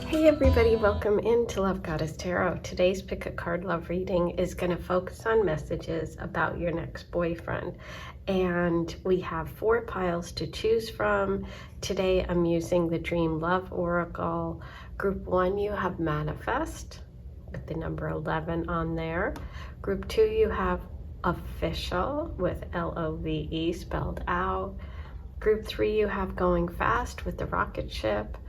Hey everybody, welcome into Love Goddess Tarot. Today's pick a card love reading is going to focus on messages about your next boyfriend. And we have 4 piles to choose from. Today I'm using the Dream Love Oracle. Group 1, you have Manifest with the number 11 on there. Group 2, you have Official with L-O-V-E spelled out. Group 3, you have Going Fast with the rocket ship.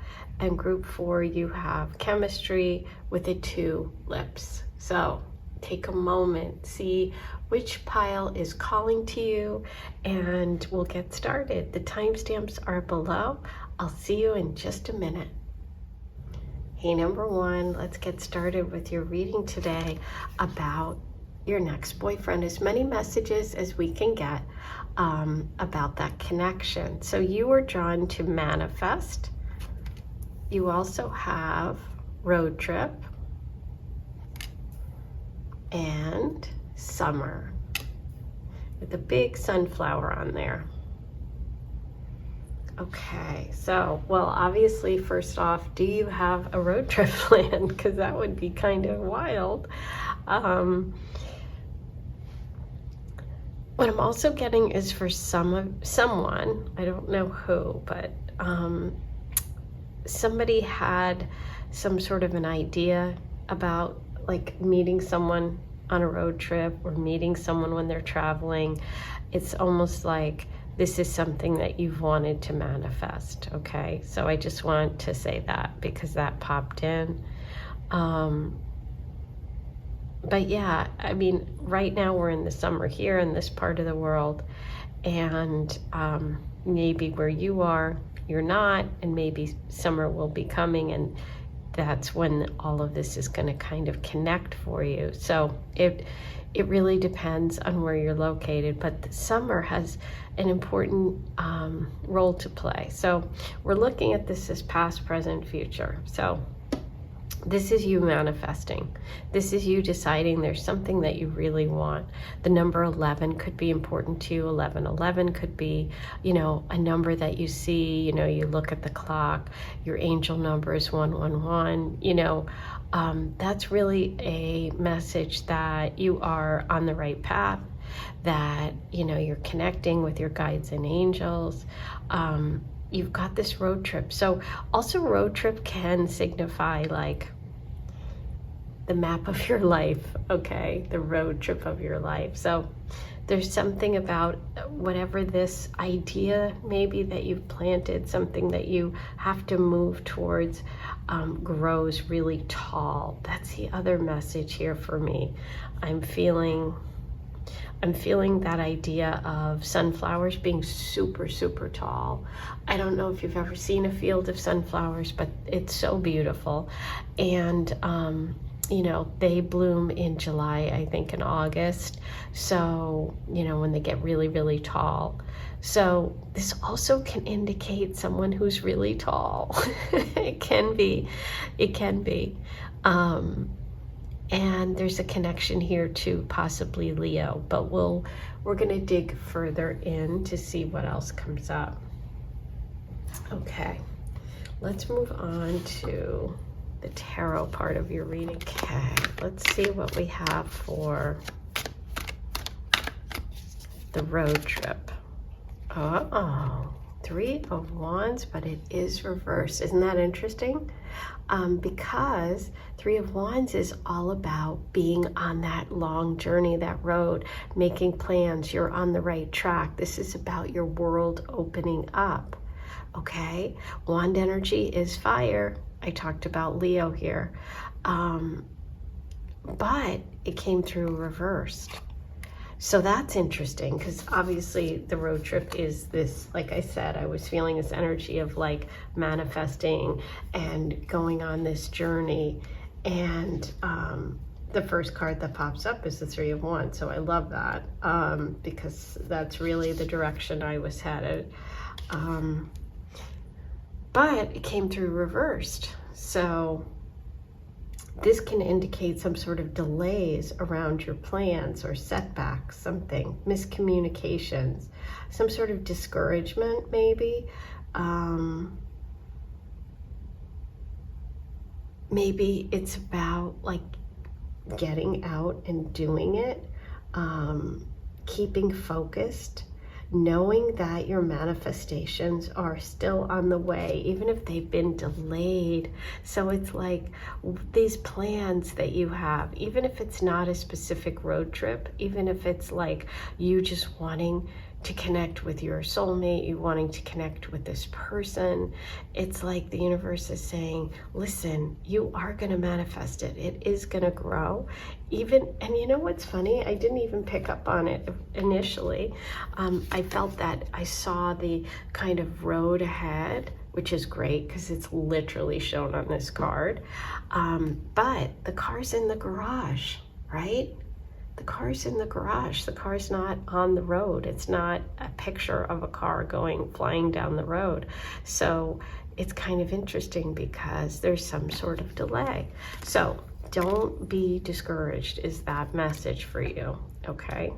And group 4, you have Chemistry with the 2 lips. So take a moment, see which pile is calling to you, and we'll get started. The timestamps are below. I'll see you in just a minute. Hey, number 1, let's get started with your reading today about your next boyfriend. As many messages as we can get about that connection. So you were drawn to Manifest. You also have Road Trip and Summer with a big sunflower on there. Okay, so, well, obviously, first off, do you have a road trip planned? Because that would be kind of wild. What I'm also getting is for someone, I don't know who, but somebody had some sort of an idea about like meeting someone on a road trip or meeting someone when they're traveling. It's almost like this is something that you've wanted to manifest, okay? So I just want to say that because that popped in. But yeah, I mean, right now we're in the summer here in this part of the world, and maybe where you are, you're not, and maybe summer will be coming, and that's when all of this is going to kind of connect for you. So it really depends on where you're located, but the summer has an important role to play. So we're looking at this as past, present, future. So this is you manifesting. This is you deciding there's something that you really want. The number 11 could be important to you. 1111 could be, you know, a number that you see, you know, you look at the clock, your angel number is 111, you know, that's really a message that you are on the right path, that, you know, you're connecting with your guides and angels. You've got this road trip. So also road trip can signify like the map of your life, okay? The road trip of your life. So there's something about whatever this idea maybe that you've planted, something that you have to move towards, grows really tall. That's the other message here for me. I'm feeling that idea of sunflowers being super, super tall. I don't know if you've ever seen a field of sunflowers, but it's so beautiful. And, you know, they bloom in July, I think in August. So, you know, when they get really, really tall. So this also can indicate someone who's really tall. It can be. And there's a connection here to possibly Leo, but we're gonna dig further in to see what else comes up. Okay, let's move on to the tarot part of your reading. Okay, let's see what we have for the road trip. Oh, 3 of Wands, but it is reversed. Isn't that interesting? Because 3 of Wands is all about being on that long journey, that road, making plans. You're on the right track. This is about your world opening up, okay? Wand energy is fire. I talked about Leo here. But it came through reversed. So that's interesting because obviously the road trip is this, like I said, I was feeling this energy of like manifesting and going on this journey. And the first card that pops up is the 3 of Wands. So I love that because that's really the direction I was headed. But it came through reversed. So this can indicate some sort of delays around your plans or setbacks, something, miscommunications, some sort of discouragement maybe. maybe it's about like getting out and doing it, keeping focused, knowing that your manifestations are still on the way, even if they've been delayed. So it's like these plans that you have, even if it's not a specific road trip, even if it's like you just wanting to connect with your soulmate, you wanting to connect with this person, it's like the universe is saying, listen, you are going to manifest it. It is going to grow. Even, and you know what's funny? I didn't even pick up on it initially. I felt that I saw the kind of road ahead, which is great because it's literally shown on this card. But the car's in the garage, right? The car's in the garage. The car's not on the road. It's not a picture of a car flying down the road. So it's kind of interesting because there's some sort of delay. So don't be discouraged is that message for you, okay?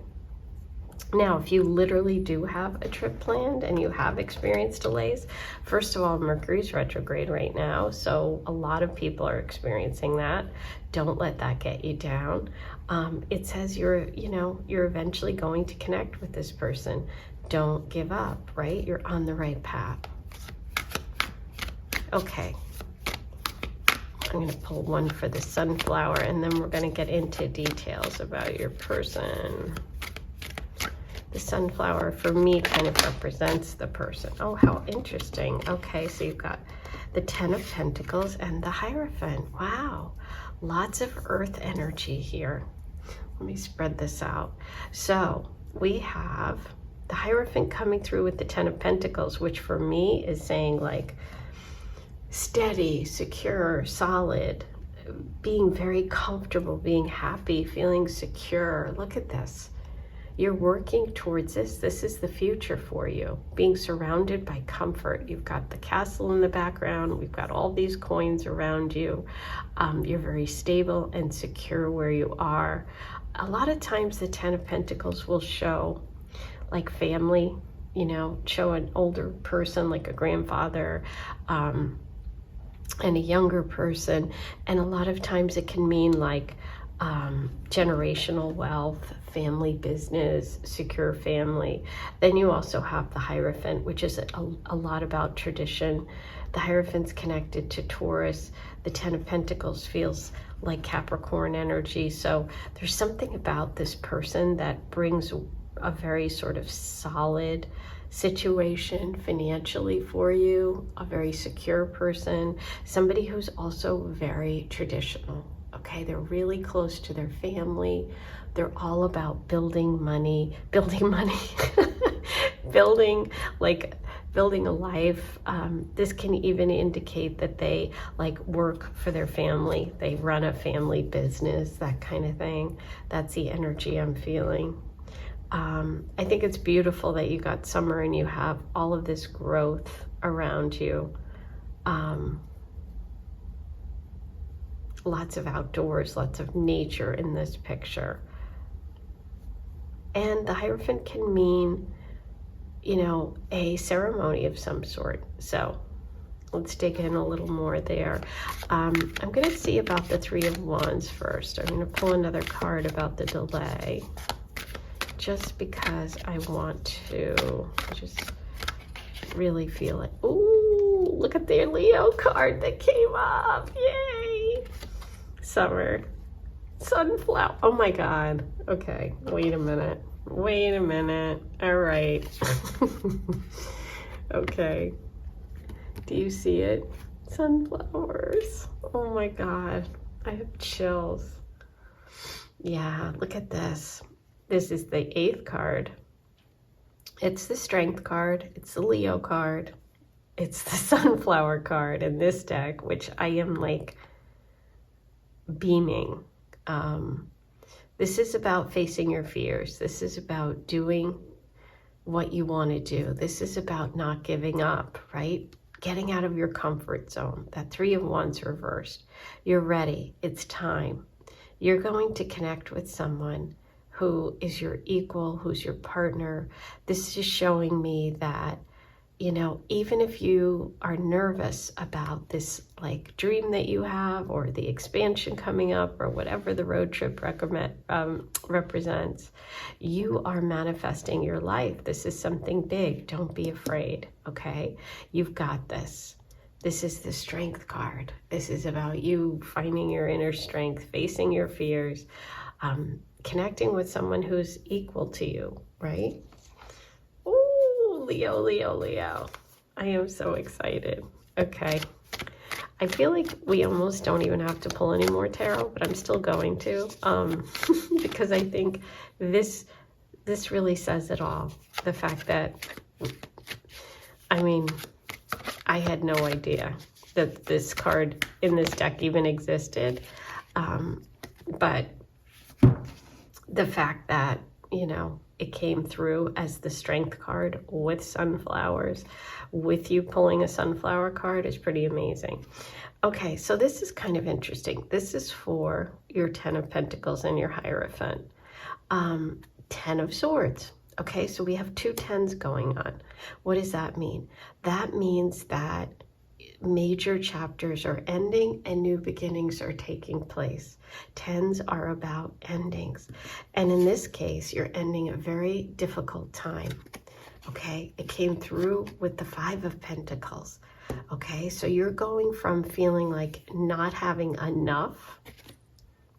Now, if you literally do have a trip planned and you have experienced delays, first of all, Mercury's retrograde right now, so a lot of people are experiencing that. Don't let that get you down. It says you're eventually going to connect with this person. Don't give up, right? You're on the right path. Okay. I'm going to pull one for the sunflower, and then we're going to get into details about your person. The sunflower for me kind of represents the person. Oh, how interesting. Okay, so you've got the 10 of Pentacles and the Hierophant. Wow, lots of earth energy here. Let me spread this out. So we have the Hierophant coming through with the 10 of Pentacles, which for me is saying like steady, secure, solid, being very comfortable, being happy, feeling secure. Look at this. You're working towards this. This is the future for you. Being surrounded by comfort. You've got the castle in the background. We've got all these coins around you. You're very stable and secure where you are. A lot of times the 10 of Pentacles will show like family, show an older person like a grandfather, and a younger person. And a lot of times it can mean like generational wealth, family business, secure family. Then you also have the Hierophant, which is a lot about tradition. The Hierophant's connected to Taurus. The 10 of Pentacles feels like Capricorn energy. So there's something about this person that brings a very sort of solid situation financially for you, a very secure person, somebody who's also very traditional. Okay, they're really close to their family. They're all about building money, building a life. This can even indicate that they like work for their family. They run a family business, that kind of thing. That's the energy I'm feeling. I think it's beautiful that you got summer and you have all of this growth around you. Lots of outdoors, lots of nature in this picture. And the Hierophant can mean, a ceremony of some sort. So let's dig in a little more there. I'm going to see about the 3 of Wands first. I'm going to pull another card about the delay, just because I want to just really feel it. Ooh, look at the Leo card that came up. Yay! Summer. Sunflower. Oh my God. Okay, wait a minute. All right. Okay. Do you see it? Sunflowers. Oh my God. I have chills. Yeah, look at this. This is the 8th card. It's the Strength card. It's the Leo card. It's the Sunflower card in this deck, which I am like beaming. This is about facing your fears. This is about doing what you want to do. This is about not giving up, right? Getting out of your comfort zone. That 3 of Wands reversed. You're ready. It's time. You're going to connect with someone who is your equal, who's your partner. This is showing me that, you know, even if you are nervous about this like dream that you have, or the expansion coming up, or whatever the road trip represents, you are manifesting your life. This is something big. Don't be afraid, okay? You've got this. This is the strength card. This is about you finding your inner strength, facing your fears, connecting with someone who's equal to you, right? Leo, Leo, Leo. I am so excited. Okay. I feel like we almost don't even have to pull any more tarot, but I'm still going to, because I think this really says it all. The fact that, I mean, I had no idea that this card in this deck even existed. But the fact that, you know, it came through as the strength card with sunflowers, with you pulling a sunflower card, is pretty amazing. Okay, so this is kind of interesting. This is for your 10 of Pentacles and your Hierophant. 10 of Swords. Okay, so we have two 10s going on. What does that mean? That means that major chapters are ending and new beginnings are taking place. 10s are about endings. And in this case, you're ending a very difficult time. Okay, it came through with the 5 of Pentacles. Okay, so you're going from feeling like not having enough,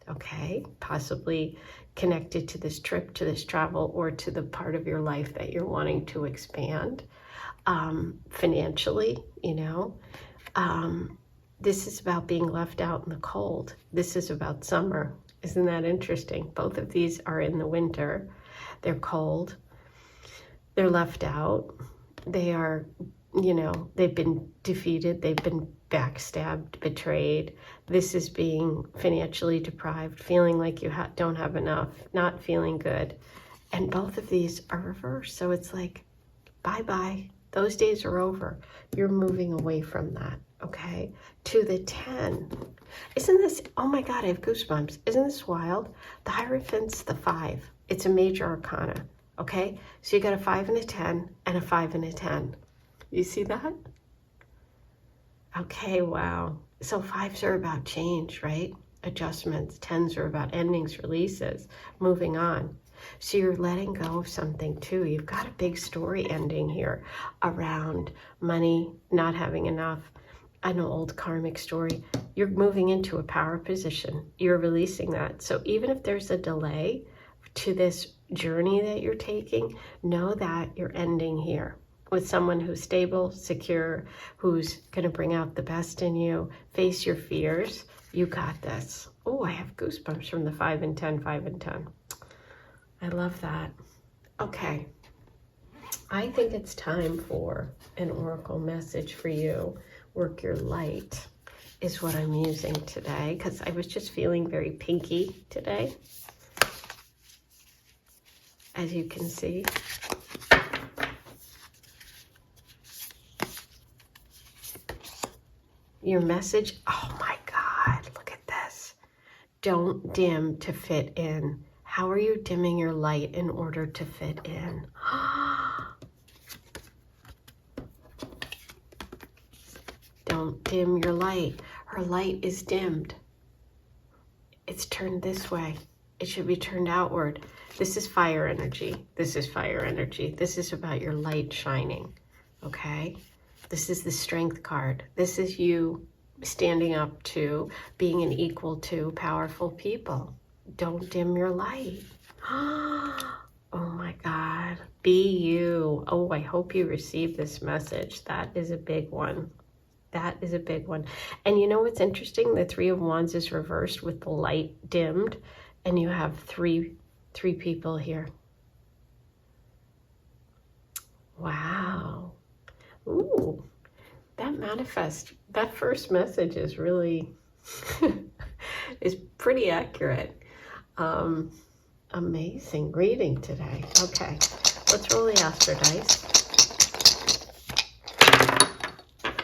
okay, possibly connected to this trip, to this travel, or to the part of your life that you're wanting to expand financially, you know. This is about being left out in the cold. This is about summer. Isn't that interesting? Both of these are in the winter. They're cold. They're left out. They are, you know, they've been defeated. They've been backstabbed, betrayed. This is being financially deprived, feeling like you don't have enough, not feeling good. And both of these are reversed. So it's like, bye-bye. Those days are over. You're moving away from that, okay? To the 10. Isn't this, oh my God, I have goosebumps. Isn't this wild? The Hierophant's the 5. It's a major arcana, okay? So you got a 5 and a 10 and a 5 and a 10. You see that? Okay, wow. So 5s are about change, right? Adjustments. 10s are about endings, releases, moving on. So you're letting go of something too. You've got a big story ending here around money, not having enough, an old karmic story. You're moving into a power position. You're releasing that. So even if there's a delay to this journey that you're taking, know that you're ending here with someone who's stable, secure, who's going to bring out the best in you. Face your fears. You got this. Oh, I have goosebumps from the 5 and 10, 5 and 10. I love that. Okay. I think it's time for an oracle message for you. Work your light is what I'm using today, because I was just feeling very pinky today, as you can see. Your message, oh my God, look at this. Don't dim to fit in. How are you dimming your light in order to fit in? Don't dim your light. Her light is dimmed. It's turned this way. It should be turned outward. This is fire energy. This is fire energy. This is about your light shining, okay? This is the strength card. This is you standing up to being an equal to powerful people. Don't dim your light. Oh my God. Be you. Oh, I hope you receive this message. That is a big one. That is a big one. And you know what's interesting? The 3 of Wands is reversed with the light dimmed, and you have three people here. Wow. Ooh, that first message is really, is pretty accurate. Amazing reading today. Okay, let's roll the Astro dice.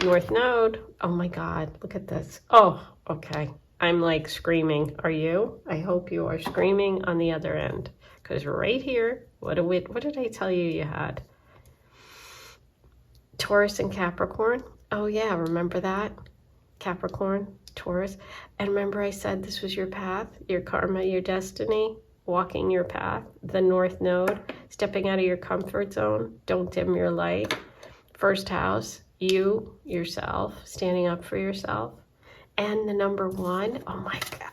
North Node. Oh my God, look at this. Oh, okay. I'm like screaming. Are you? I hope you are screaming on the other end. Because right here, what did I tell you you had? Taurus and Capricorn. Oh yeah, remember that? Capricorn, Taurus. And remember I said this was your path, your karma, your destiny, walking your path, the North Node, stepping out of your comfort zone, don't dim your light. First house, you, yourself, standing up for yourself. And the number 1, oh my God.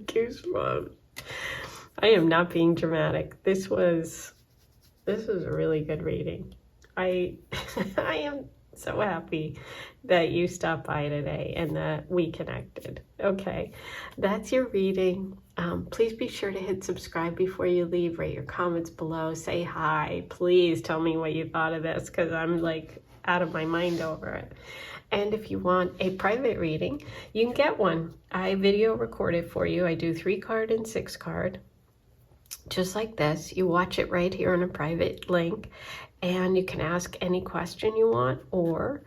Goosebumps. I am not being dramatic. This was a really good reading. I am so happy that you stopped by today and that we connected. Okay, that's your reading. Please be sure to hit subscribe before you leave. Write your comments below. Say hi. Please tell me what you thought of this, because I'm like out of my mind over it. And if you want a private reading, you can get one. I video record it for you. I do 3-card and 6-card. Just like this. You watch it right here on a private link, and you can ask any question you want, or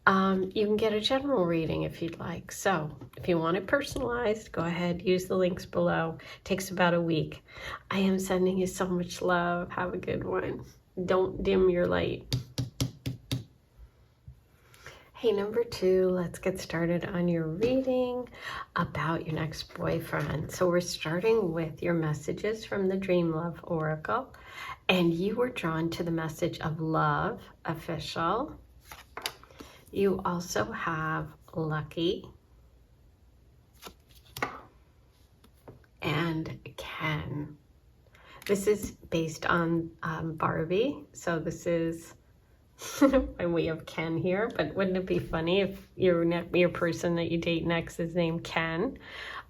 you can get a general reading if you'd like. So if you want it personalized, go ahead, use the links below. It takes about a week. I am sending you so much love. Have a good one. Don't dim your light. Hey, number 2, let's get started on your reading about your next boyfriend. So we're starting with your messages from the Dream Love Oracle, and you were drawn to the message of love, official. You also have lucky and Ken. This is based on Barbie, so this is and we have Ken here, but wouldn't it be funny if your person that you date next is named Ken?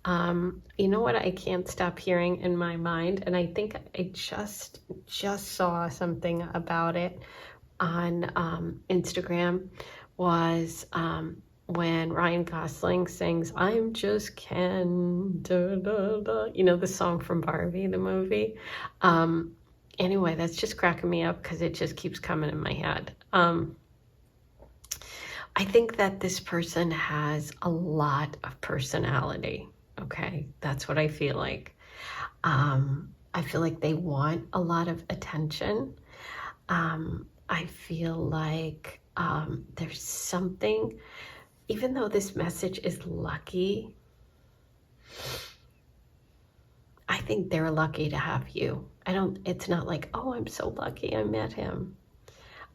You know what I can't stop hearing in my mind, and I think I just saw something about it on Instagram, was when Ryan Gosling sings "I'm Just Ken," da, da, da. You know the song from Barbie, the movie. Anyway, that's just cracking me up because it just keeps coming in my head. I think that this person has a lot of personality. Okay, that's what I feel like. I feel like they want a lot of attention. I feel like there's something, even though this message is lucky, I think they're lucky to have you. It's not like, oh, I'm so lucky I met him.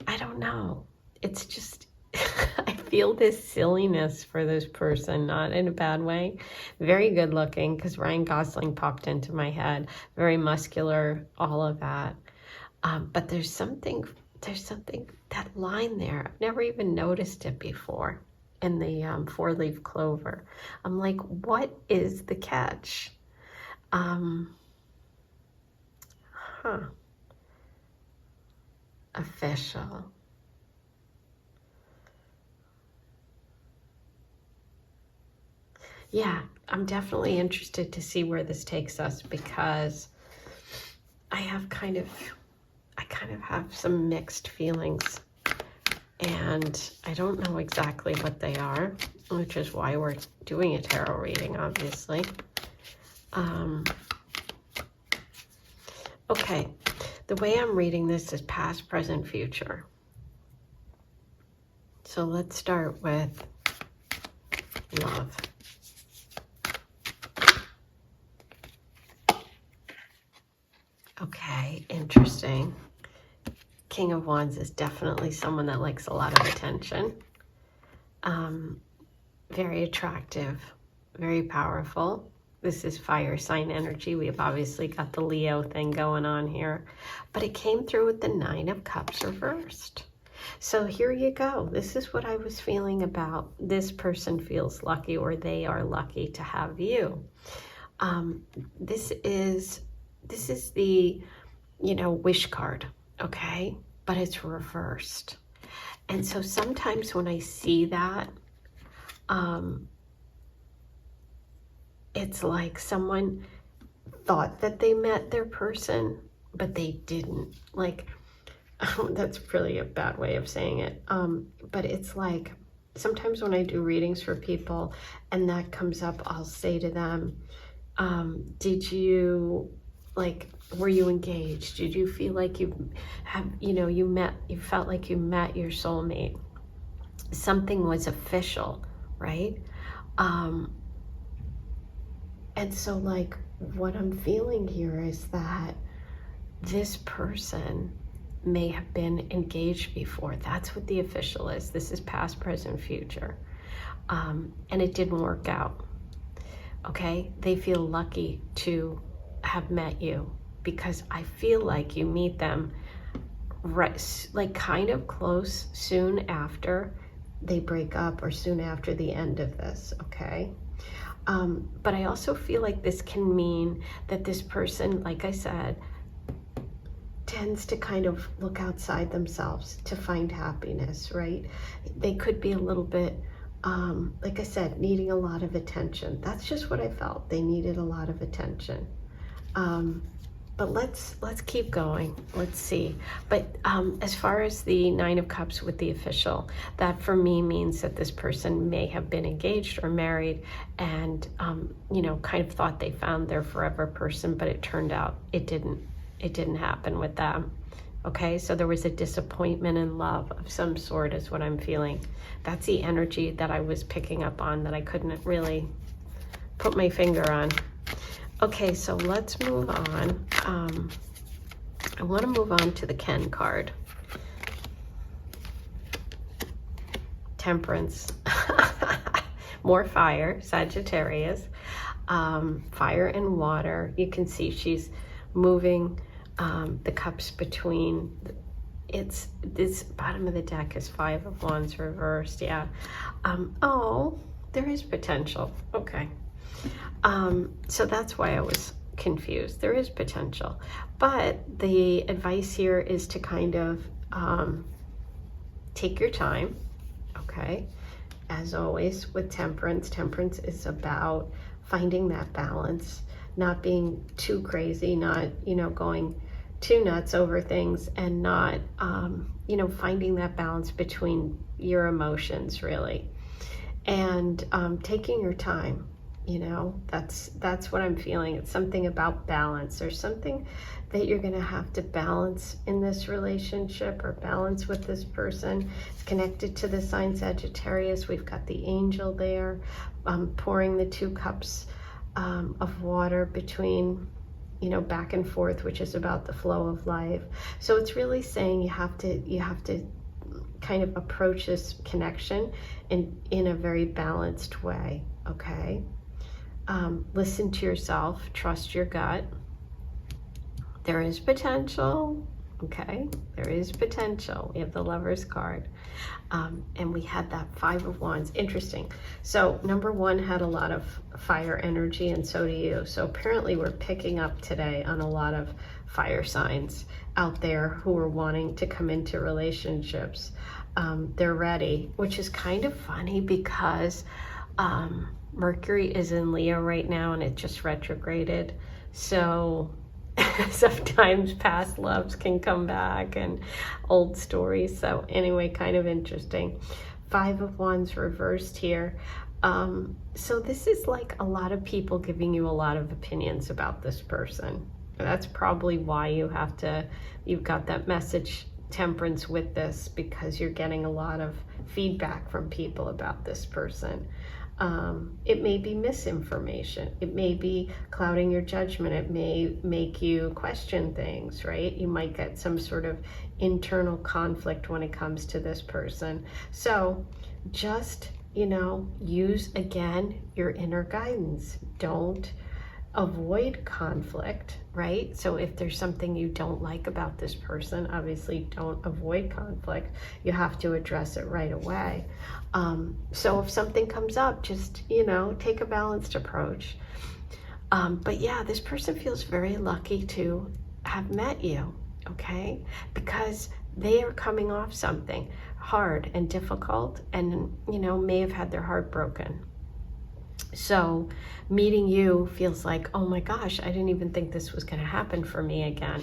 I don't know. It's just, I feel this silliness for this person, not in a bad way. Very good looking, because Ryan Gosling popped into my head. Very muscular, all of that. But there's something, that line there, I've never even noticed it before in the 4-leaf clover. I'm like, what is the catch? Official. Yeah, I'm definitely interested to see where this takes us, because I kind of have some mixed feelings, and I don't know exactly what they are, which is why we're doing a tarot reading, obviously. Okay, the way I'm reading this is past, present, future. So let's start with love. Okay, interesting. King of Wands is definitely someone that likes a lot of attention. Very attractive, very powerful. This is fire sign energy. We've obviously got the Leo thing going on here, but it came through with the 9 of Cups reversed. So here you go. This is what I was feeling about. This person feels lucky, or they are lucky to have you. This is the, wish card, okay? But it's reversed. And so sometimes when I see that, it's like someone thought that they met their person, but they didn't. Like, that's really a bad way of saying it. But it's like, sometimes when I do readings for people and that comes up, I'll say to them, did you like, were you engaged? Did you feel like you felt like you met your soulmate? Something was official, right? And so, like, what I'm feeling here is that this person may have been engaged before. That's what the official is. This is past, present, future. And it didn't work out. Okay? They feel lucky to have met you, because I feel like you meet them right, like kind of close soon after they break up, or soon after the end of this, okay? But I also feel like this can mean that this person, like I said, tends to kind of look outside themselves to find happiness, right? They could be a little bit, like I said, needing a lot of attention. That's just what I felt. They needed a lot of attention. But let's keep going. Let's see. But as far as the Nine of Cups with the official, that for me means that this person may have been engaged or married, and kind of thought they found their forever person, but it turned out it didn't happen with them. Okay, so there was a disappointment in love of some sort is what I'm feeling. That's the energy that I was picking up on, that I couldn't really put my finger on. Okay, so let's move on. I want to move on to the Ken card. Temperance. More fire, Sagittarius. Fire and water. You can see she's moving the cups between. It's this bottom of the deck is Five of Wands reversed. Yeah. Oh, there is potential. Okay. So that's why I was confused. There is potential, but the advice here is to kind of take your time. Okay. As always with temperance, temperance is about finding that balance, not being too crazy, not, going too nuts over things, and not, finding that balance between your emotions, really, and taking your time. That's what I'm feeling. It's something about balance. There's something that you're going to have to balance in this relationship, or balance with this person. It's connected to the sign Sagittarius. We've got the angel there, pouring the 2 cups of water between, back and forth, which is about the flow of life. So it's really saying you have to kind of approach this connection in a very balanced way. Okay. Listen to yourself, trust your gut. There is potential. Okay, there is potential. We have the Lover's card, and we had that Five of Wands. Interesting. So number 1 had a lot of fire energy, and so do you. So apparently we're picking up today on a lot of fire signs out there who are wanting to come into relationships. They're ready, which is kind of funny because Mercury is in Leo right now, and it just retrograded. So sometimes past loves can come back and old stories. So anyway, kind of interesting. Five of Wands reversed here. So this is like a lot of people giving you a lot of opinions about this person. That's probably why you've got that message temperance with this, because you're getting a lot of feedback from people about this person. It may be misinformation. It may be clouding your judgment. It may make you question things, right? You might get some sort of internal conflict when it comes to this person. So just, use again your inner guidance. Don't avoid conflict, right? So if there's something you don't like about this person, obviously don't avoid conflict. You have to address it right away. So if something comes up, just, take a balanced approach. But yeah, this person feels very lucky to have met you, okay? Because they are coming off something hard and difficult, and, may have had their heart broken. So meeting you feels like, oh my gosh, I didn't even think this was going to happen for me again.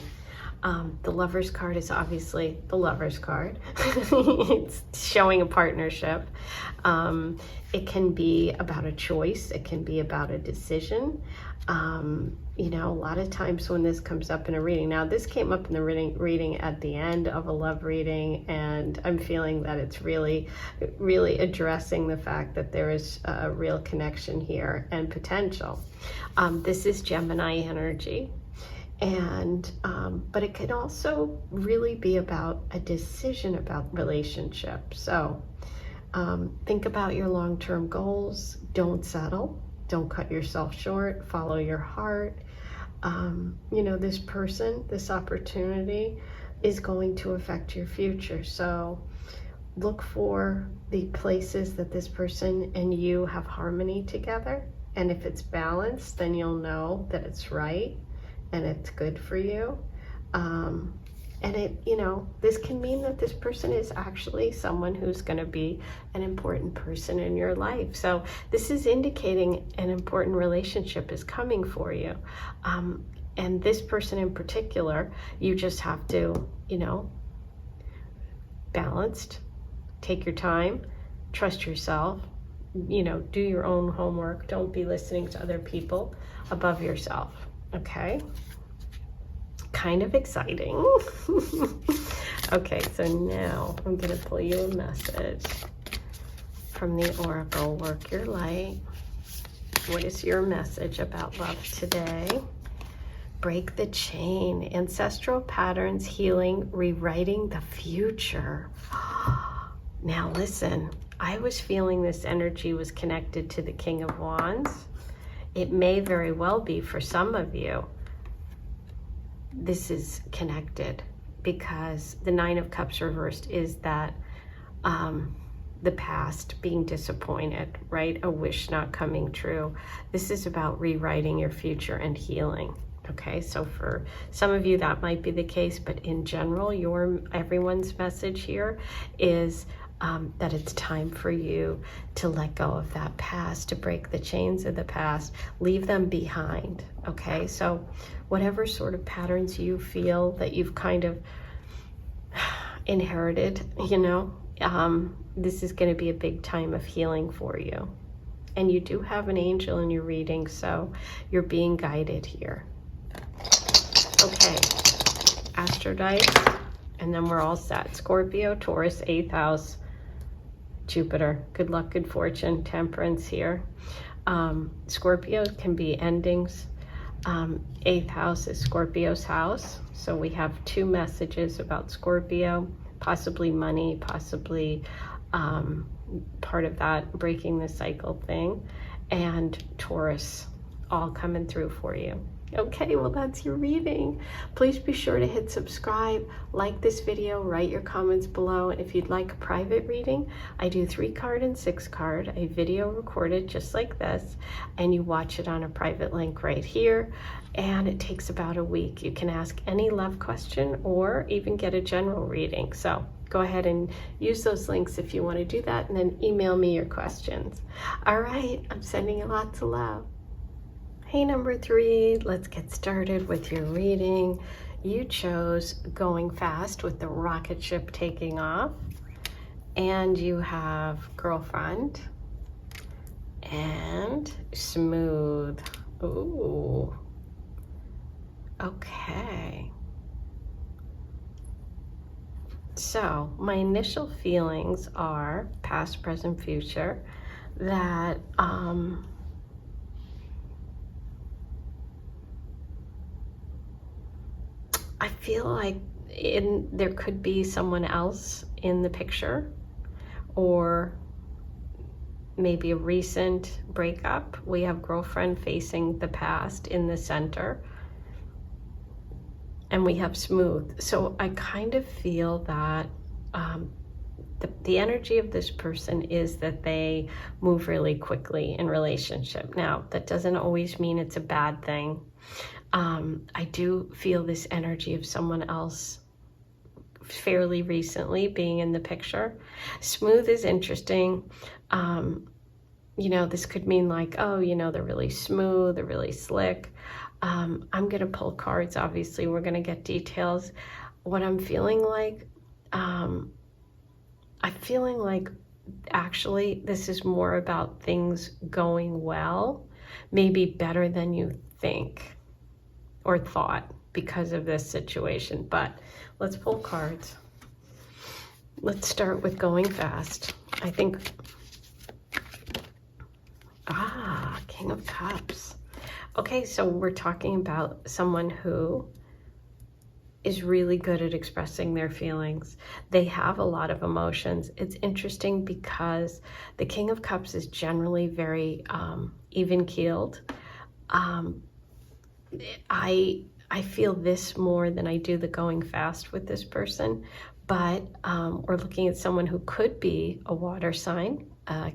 The Lover's card is obviously the Lover's card. It's showing a partnership. It can be about a choice. It can be about a decision. You know, a lot of times when this comes up in a reading, now this came up in the reading at the end of a love reading, and I'm feeling that it's really addressing the fact that there is a real connection here and potential. This is Gemini energy, and but it could also really be about a decision about relationship. So think about your long-term goals. Don't settle. Don't cut yourself short. Follow your heart. You know, this person, this opportunity is going to affect your future. So look for the places that this person and you have harmony together. And if it's balanced, then you'll know that it's right and it's good for you. And it, you know, this can mean that this person is actually someone who's going to be an important person in your life. So this is indicating an important relationship is coming for you. And this person in particular, you just have to, you know, balanced, take your time, trust yourself, you know, do your own homework. Don't be listening to other people above yourself. Okay. Kind of exciting. Okay, so now I'm going to pull you a message from the Oracle. Work your light. What is your message about love today? Break the chain. Ancestral patterns, healing, rewriting the future. Now listen, I was feeling this energy was connected to the King of Wands. It may very well be for some of you. This is connected because the Nine of Cups reversed is that the past, being disappointed, right? A wish not coming true. This is about rewriting your future and healing. Okay, so for some of you that might be the case, but in general, everyone's message here is that it's time for you to let go of that past, to break the chains of the past, leave them behind. Okay, so whatever sort of patterns you feel that you've kind of inherited, you know, this is going to be a big time of healing for you. And you do have an angel in your reading, so you're being guided here. Okay, Astro Dice, and then we're all set. Scorpio, Taurus, 8th house, Jupiter. Good luck, good fortune, Temperance here. Scorpio can be endings. 8th house is Scorpio's house. So we have two messages about Scorpio, possibly money, possibly part of that breaking the cycle thing, and Taurus all coming through for you. Okay, well, that's your reading. Please be sure to hit subscribe, like this video, write your comments below. And if you'd like a private reading, I do 3-card and 6-card, a video recorded just like this, and you watch it on a private link right here. And it takes about a week. You can ask any love question or even get a general reading. So go ahead and use those links if you want to do that, and then email me your questions. All right, I'm sending you lots of love. Hey, number 3, let's get started with your reading. You chose going fast with the rocket ship taking off, and you have girlfriend and smooth. Ooh, okay. So my initial feelings are past, present, future, that I feel like there could be someone else in the picture, or maybe a recent breakup. We have girlfriend facing the past in the center, and we have smooth. So I kind of feel that the energy of this person is that they move really quickly in relationship. Now, that doesn't always mean it's a bad thing. I do feel this energy of someone else fairly recently being in the picture. Smooth is interesting. You know, this could mean like, oh, you know, they're really smooth, they're really slick. I'm going to pull cards. Obviously, we're going to get details. What I'm feeling like, I'm feeling like actually this is more about things going well, maybe better than you think or thought because of this situation. But let's pull cards. Let's start with going fast. I think, King of Cups. Okay, so we're talking about someone who is really good at expressing their feelings. They have a lot of emotions. It's interesting because the King of Cups is generally very even-keeled. I feel this more than I do the going fast with this person, but we're looking at someone who could be a water sign,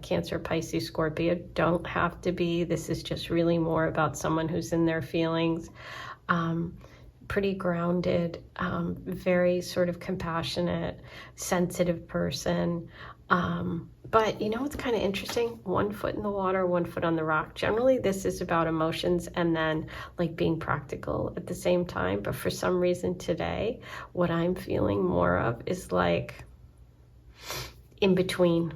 Cancer, Pisces, Scorpio. Don't have to be. This is just really more about someone who's in their feelings. Pretty grounded, very sort of compassionate, sensitive person. But you know what's kind of interesting? 1 foot in the water, 1 foot on the rock. Generally, this is about emotions and then like being practical at the same time. But for some reason today, what I'm feeling more of is like in between,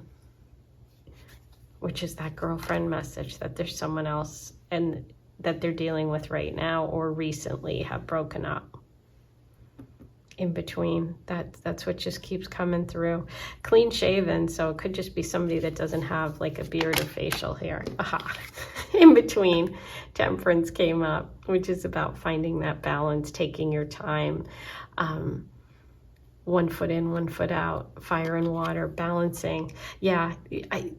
which is that girlfriend message that there's someone else and that they're dealing with right now or recently have broken up. In between, that's what just keeps coming through. Clean shaven, so it could just be somebody that doesn't have like a beard or facial hair. Aha. In between, Temperance came up, which is about finding that balance, taking your time. 1 foot in, 1 foot out, fire and water, balancing. Yeah,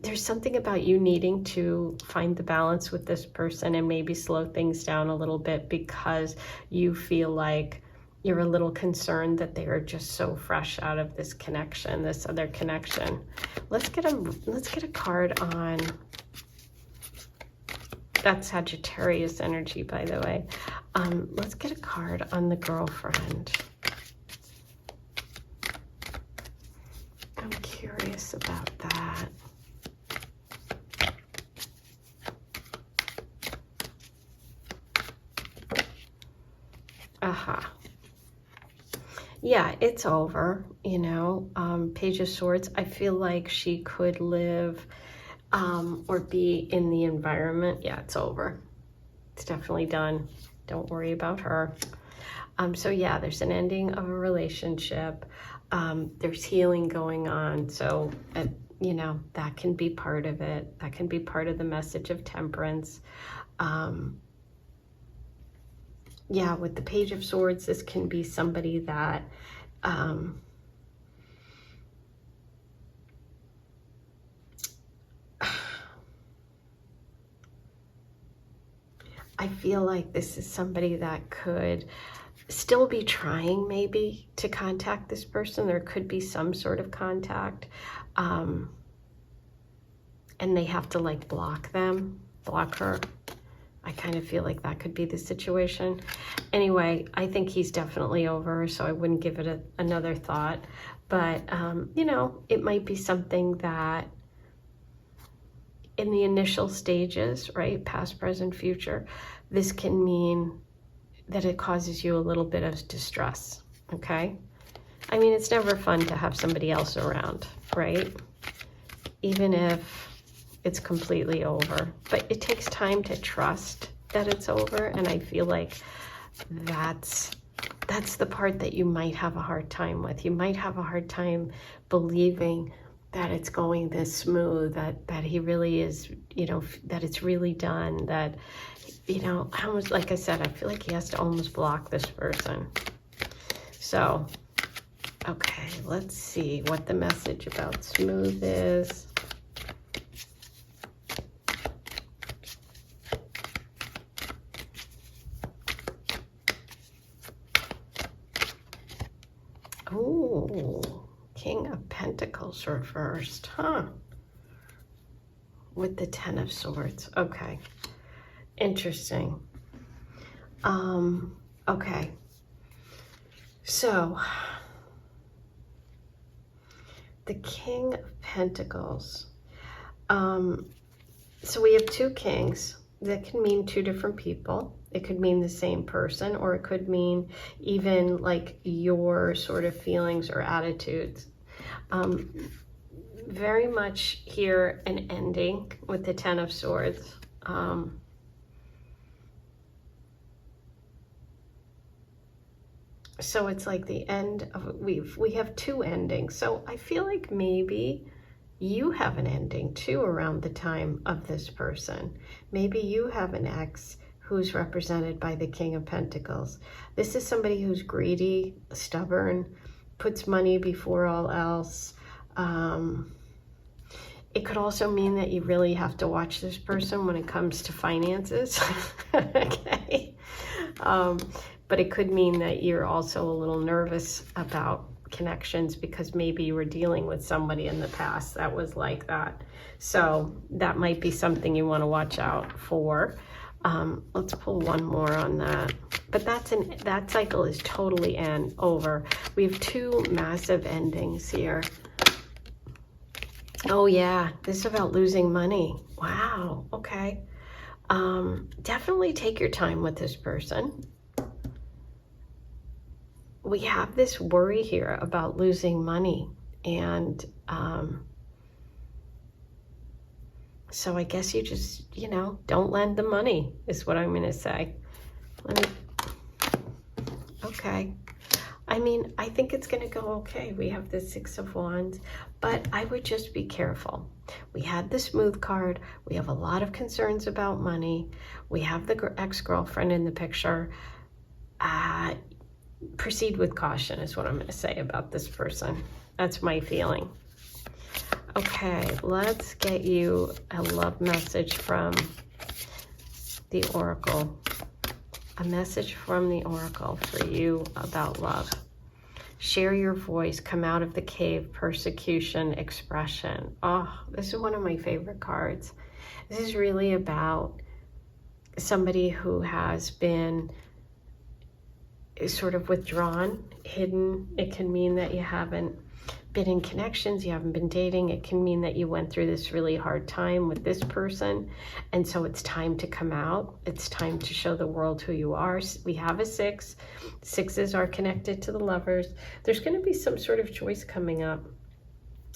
there's something about you needing to find the balance with this person and maybe slow things down a little bit because you feel like you're a little concerned that they are just so fresh out of this connection, this other connection. Let's get a card on, that's Sagittarius energy, by the way. Let's get a card on the girlfriend. I'm curious about that. Aha. Yeah, it's over, you know. Page of Swords, I feel like she could live or be in the environment. Yeah, it's over. It's definitely done. Don't worry about her. So yeah, there's an ending of a relationship. There's healing going on. So, you know, that can be part of it. That can be part of the message of Temperance. Yeah, with the Page of Swords, this can be somebody that I feel like this is somebody that could still be trying maybe to contact this person. There could be some sort of contact, and they have to like block her. I kind of feel like that could be the situation. Anyway, I think he's definitely over, so I wouldn't give it another thought. But, you know, it might be something that in the initial stages, right, past, present, future, this can mean that it causes you a little bit of distress, okay? I mean, it's never fun to have somebody else around, right? Even if it's completely over, but it takes time to trust that it's over. And I feel like that's the part that you might have a hard time with. You might have a hard time believing that it's going this smooth, that he really is, you know, that it's really done, that, you know, almost like I said, I feel like he has to almost block this person. So, okay, let's see what the message about smooth is. Oh, King of Pentacles reversed, huh? With the Ten of Swords. Okay, interesting. Okay, so the King of Pentacles. So we have two kings. That can mean two different people. It could mean the same person, or it could mean even like your sort of feelings or attitudes. Very much here an ending with the Ten of Swords. So it's like the end of, we have two endings. So I feel like maybe you have an ending too around the time of this person. Maybe you have an ex who's represented by the King of Pentacles. This is somebody who's greedy, stubborn, puts money before all else. It could also mean that you really have to watch this person when it comes to finances. Okay. But it could mean that you're also a little nervous about connections because maybe you were dealing with somebody in the past that was like that. So that might be something you want to watch out for. Let's pull one more on that. But that cycle is totally over. We have two massive endings here. Oh yeah, this is about losing money. Wow, okay. Definitely take your time with this person. We have this worry here about losing money, and so I guess you just, don't lend the money is what I'm going to say. Okay. I mean, I think it's going to go okay. We have the Six of Wands, but I would just be careful. We had the Smooth card. We have a lot of concerns about money. We have the ex-girlfriend in the picture. Proceed with caution is what I'm going to say about this person. That's my feeling. Okay, let's get you a love message from the Oracle. A message from the Oracle for you about love. Share your voice, come out of the cave, persecution, expression. Oh, this is one of my favorite cards. This is really about somebody who has been sort of withdrawn, hidden. It can mean that you haven't been in connections, you haven't been dating. It can mean that you went through this really hard time with this person, and so it's time to come out. It's time to show the world who you are. We have a 6. 6s are connected to the Lovers. There's going to be some sort of choice coming up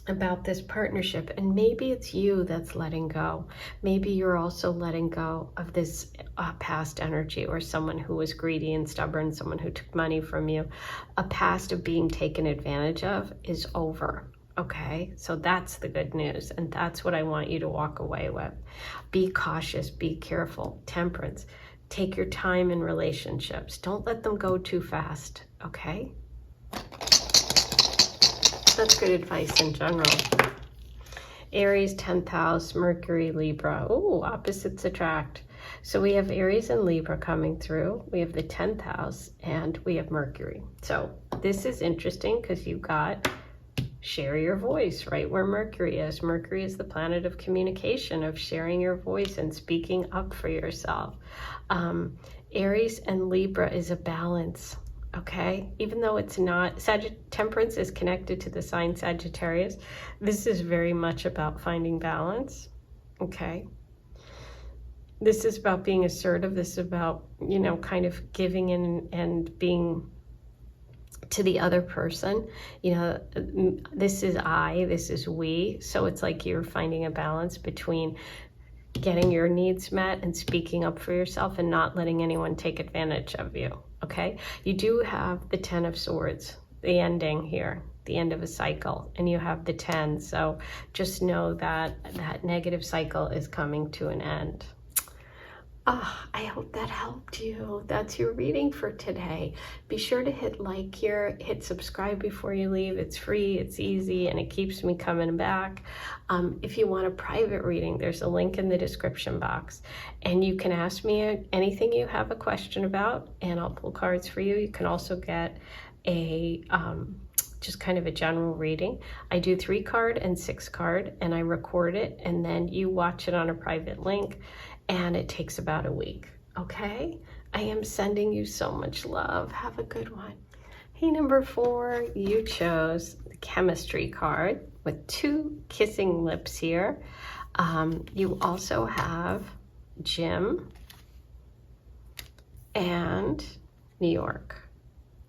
about this partnership, and maybe it's you that's letting go. Maybe you're also letting go of this past energy, or someone who was greedy and stubborn, someone who took money from you. A past of being taken advantage of is over. Okay, so that's the good news, and that's what I want you to walk away with. Be cautious, be careful. Temperance. Take your time in relationships. Don't let them go too fast. Okay. That's good advice in general. Aries, 10th house, Mercury, Libra. Oh, opposites attract. So we have Aries and Libra coming through. We have the 10th house, and we have Mercury. So this is interesting because you got share your voice right where Mercury is. Mercury is the planet of communication, of sharing your voice and speaking up for yourself. Aries and Libra is a balance. Okay, even though it's not, Temperance is connected to the sign Sagittarius. This is very much about finding balance. Okay, this is about being assertive. This is about, kind of giving in and being to the other person. This is I, this is we. So it's like you're finding a balance between getting your needs met and speaking up for yourself and not letting anyone take advantage of you. Okay, you do have the 10 of Swords, the ending here, the end of a cycle, and you have the 10. So just know that that negative cycle is coming to an end. I hope that helped you. That's your reading for today. Be sure to hit like here, hit subscribe before you leave. It's free, it's easy, and it keeps me coming back. If you want a private reading, there's a link in the description box, and you can ask me anything you have a question about, and I'll pull cards for you. You can also get a just kind of a general reading. I do 3-card and 6-card, and I record it, and then you watch it on a private link, and it takes about a week. Okay, I am sending you so much love. Have a good one. Hey, number 4, you chose the Chemistry card with 2 kissing lips here. You also have Jim and New York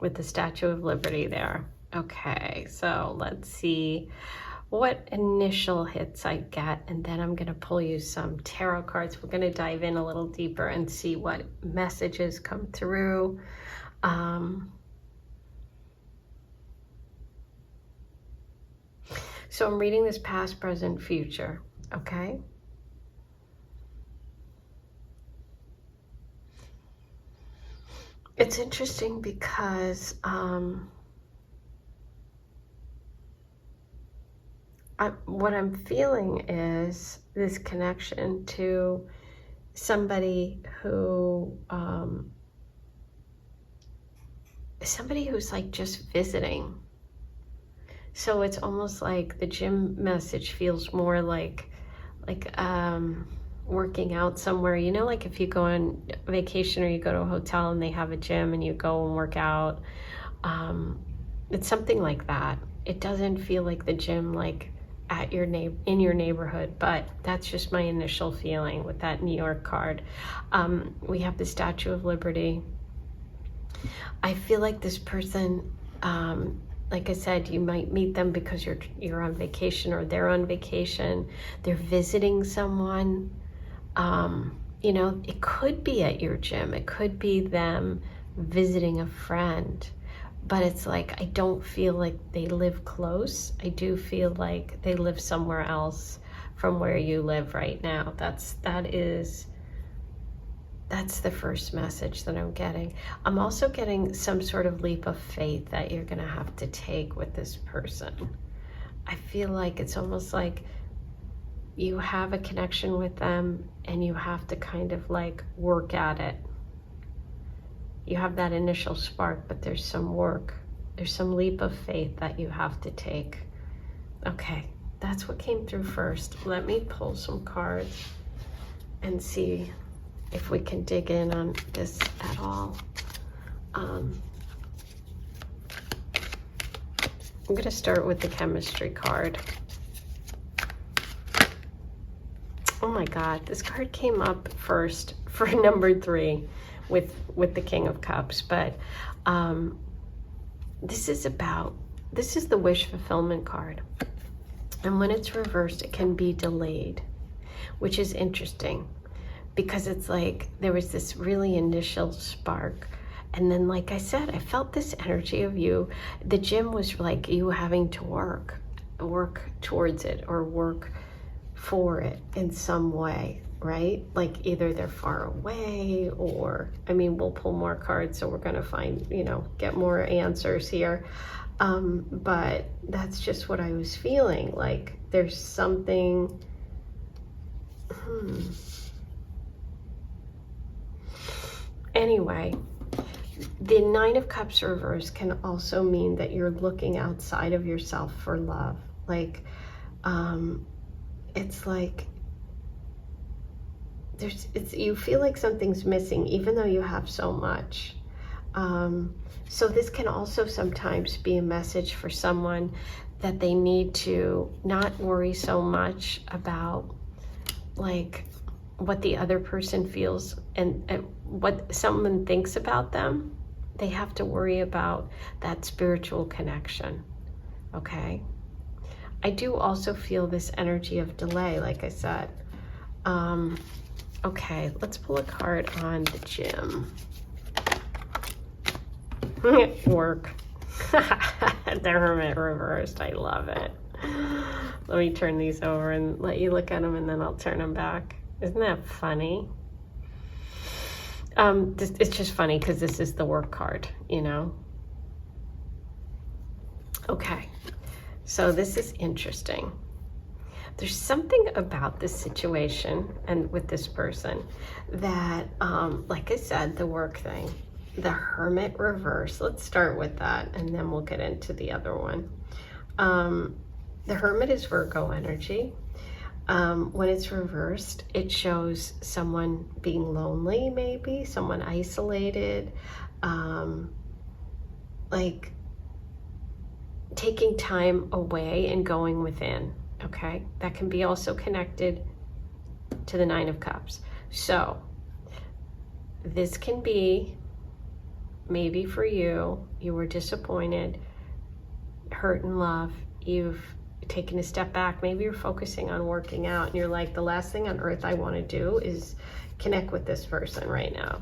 with the Statue of Liberty there. Okay, so let's see what initial hits I get, and then I'm going to pull you some tarot cards. We're going to dive in a little deeper and see what messages come through. So I'm reading this past, present, future, okay? It's interesting because what I'm feeling is this connection to somebody who, who's like just visiting. So it's almost like the gym message feels more like working out somewhere. You know, like if you go on vacation or you go to a hotel and they have a gym and you go and work out. It's something like that. It doesn't feel like the gym like at your in your neighborhood, but that's just my initial feeling with that New York card. We have the Statue of Liberty. I feel like this person, like I said, you might meet them because you're on vacation or they're on vacation. They're visiting someone. You know, it could be at your gym. It could be them visiting a friend. But it's like, I don't feel like they live close. I do feel like they live somewhere else from where you live right now. That's the first message that I'm getting. I'm also getting some sort of leap of faith that you're gonna have to take with this person. I feel like it's almost like you have a connection with them and you have to kind of like work at it. You have that initial spark, but there's some work. There's some leap of faith that you have to take. Okay, that's what came through first. Let me pull some cards and see if we can dig in on this at all. I'm going to start with the chemistry card. Oh my God, this card came up first for number 3 with the King of Cups, but this is the wish fulfillment card. And when it's reversed, it can be delayed, which is interesting because it's like there was this really initial spark. And then, like I said, I felt this energy of you. The gym was like you having to work towards it or work for it in some way, right? Like either they're far away or, I mean, we'll pull more cards, so we're going to find, get more answers here. But that's just what I was feeling. Like there's something, Anyway, the 9 of Cups reverse can also mean that you're looking outside of yourself for love. Like, it's like, you feel like something's missing even though you have so much. So this can also sometimes be a message for someone that they need to not worry so much about like what the other person feels and what someone thinks about them. They have to worry about that spiritual connection. Okay. I do also feel this energy of delay, like I said. Okay, let's pull a card on the gym. Work. The Hermit reversed. I love it. Let me turn these over and let you look at them, and then I'll turn them back. Isn't that funny? It's just funny because this is the work card, Okay, so this is interesting. There's something about this situation and with this person that, like I said, the work thing, the Hermit reverse. Let's start with that, and then we'll get into the other one. The Hermit is Virgo energy. When it's reversed, it shows someone being lonely, maybe someone isolated, like taking time away and going within. Okay, that can be also connected to the 9 of Cups. So this can be, maybe for you, you were disappointed, hurt in love, you've taken a step back, maybe you're focusing on working out and you're like, the last thing on earth I want to do is connect with this person right now.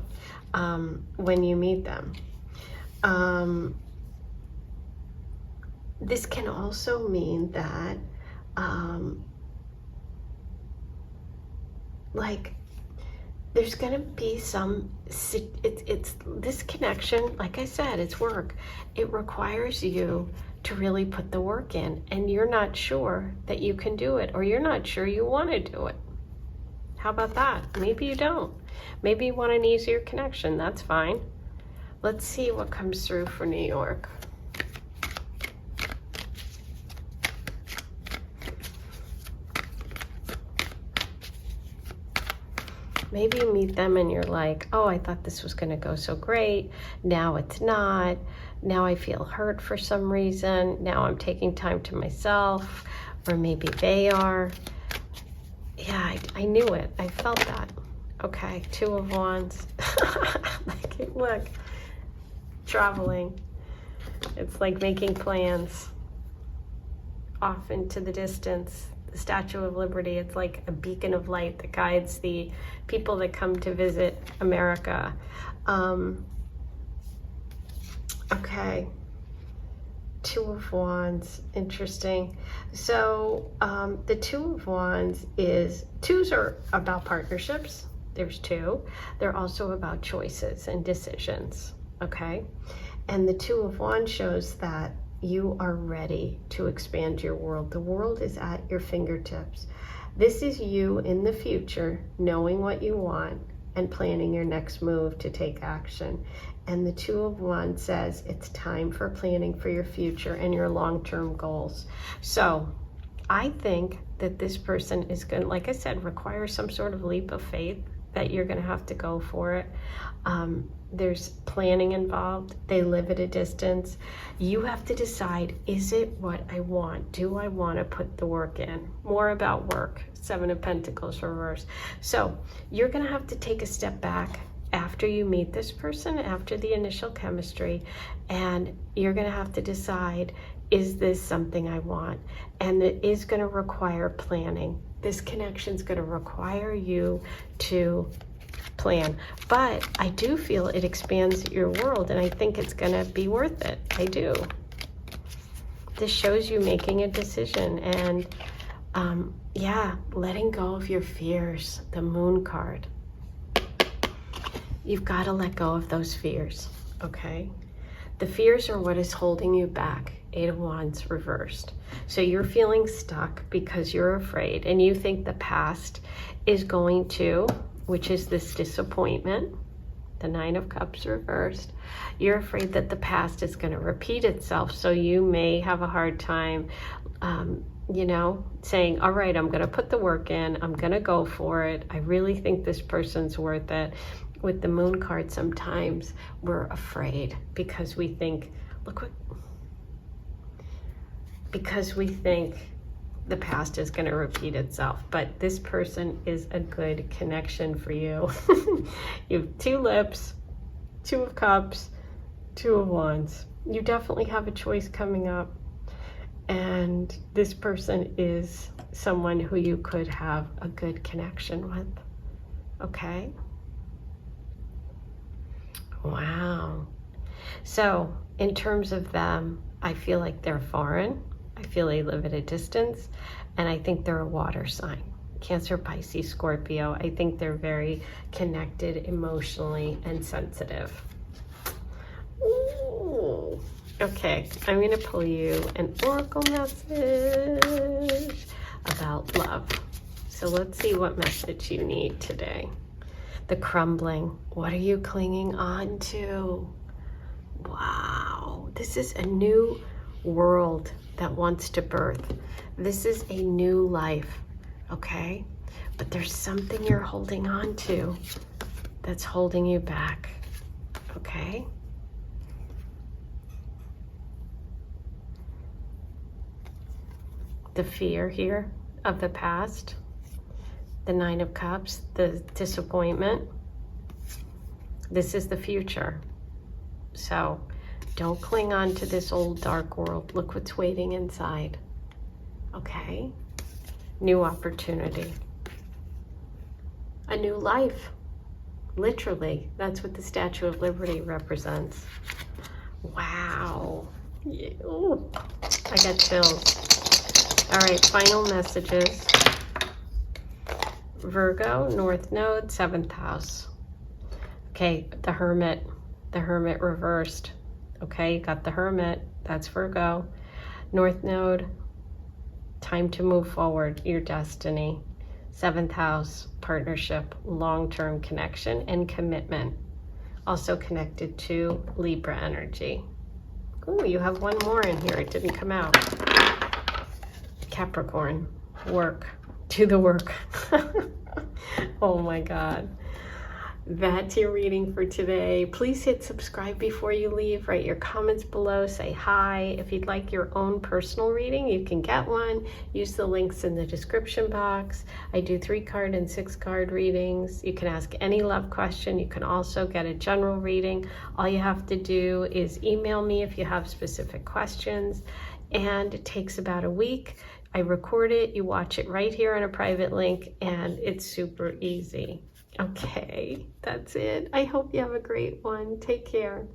When you meet them, this can also mean that like there's gonna be some, it's this connection, like I said, it's work. It requires you to really put the work in, and you're not sure that you can do it, or you're not sure you want to do it. How about that? Maybe you don't. Maybe you want an easier connection. That's fine. Let's see what comes through for New York. Maybe you meet them and you're like, oh, I thought this was going to go so great. Now it's not. Now I feel hurt for some reason. Now I'm taking time to myself, or maybe they are. Yeah, I knew it. I felt that. Okay, 2 of Wands. Look, traveling. It's like making plans off into the distance. The Statue of Liberty, it's like a beacon of light that guides the people that come to visit America. Okay, 2 of Wands, interesting. So the 2 of Wands is, 2s are about partnerships. There's 2. They're also about choices and decisions, okay? And the 2 of Wands shows that you are ready to expand your world. The world is at your fingertips. This is you in the future, knowing what you want and planning your next move to take action. And the 2 of Wands says it's time for planning for your future and your long-term goals. So I think that this person is going to, like I said, require some sort of leap of faith, that you're going to have to go for it. There's planning involved. They live at a distance. You have to decide, is it what I want? Do I want to put the work in? More about work. 7 of Pentacles reversed. So you're going to have to take a step back after you meet this person, after the initial chemistry, and you're going to have to decide, is this something I want? And it is going to require planning. This connection is going to require you to plan, but I do feel it expands your world, and I think it's going to be worth it. I do. This shows you making a decision, and yeah, letting go of your fears. The Moon card. You've got to let go of those fears, okay? The fears are what is holding you back. 8 of Wands reversed. So you're feeling stuck because you're afraid, and you think the past is going to, which is this disappointment, the 9 of Cups reversed. You're afraid that the past is going to repeat itself, so you may have a hard time, you know, saying, all right, I'm going to put the work in, I'm going to go for it, I really think this person's worth it. With the Moon card, sometimes we're afraid because we think, because we think the past is going to repeat itself. But this person is a good connection for you. You have 2 lips, 2 of Cups, 2 of Wands. You definitely have a choice coming up. And this person is someone who you could have a good connection with. Okay? Wow. So in terms of them, I feel like they're foreign. I feel they live at a distance, and I think they're a water sign. Cancer, Pisces, Scorpio. I think they're very connected emotionally and sensitive. Ooh. Okay, I'm going to pull you an oracle message about love. So let's see what message you need today. The crumbling. What are you clinging on to? Wow, this is a new world that wants to birth. This is a new life, okay? But there's something you're holding on to that's holding you back, okay? The fear here of the past, the 9 of Cups, the disappointment, This is the future. So don't cling on to this old dark world. Look what's waiting inside. Okay? New opportunity. A new life. Literally. That's what the Statue of Liberty represents. Wow. Yeah. Ooh, I got chills. All right, final messages. Virgo, North Node, 7th house. Okay, the Hermit reversed. Okay, you got the Hermit, that's Virgo. North Node, time to move forward, your destiny. 7th house, partnership, long-term connection and commitment. Also connected to Libra energy. Ooh, you have one more in here, it didn't come out. Capricorn, work, do the work. Oh my God. That's your reading for today. Please hit subscribe before you leave. Write your comments below. Say hi. If you'd like your own personal reading, you can get one. Use the links in the description box. I do 3-card and 6-card readings. You can ask any love question. You can also get a general reading. All you have to do is email me if you have specific questions. And it takes about a week. I record it. You watch it right here on a private link. And it's super easy. Okay, that's it. I hope you have a great one. Take care.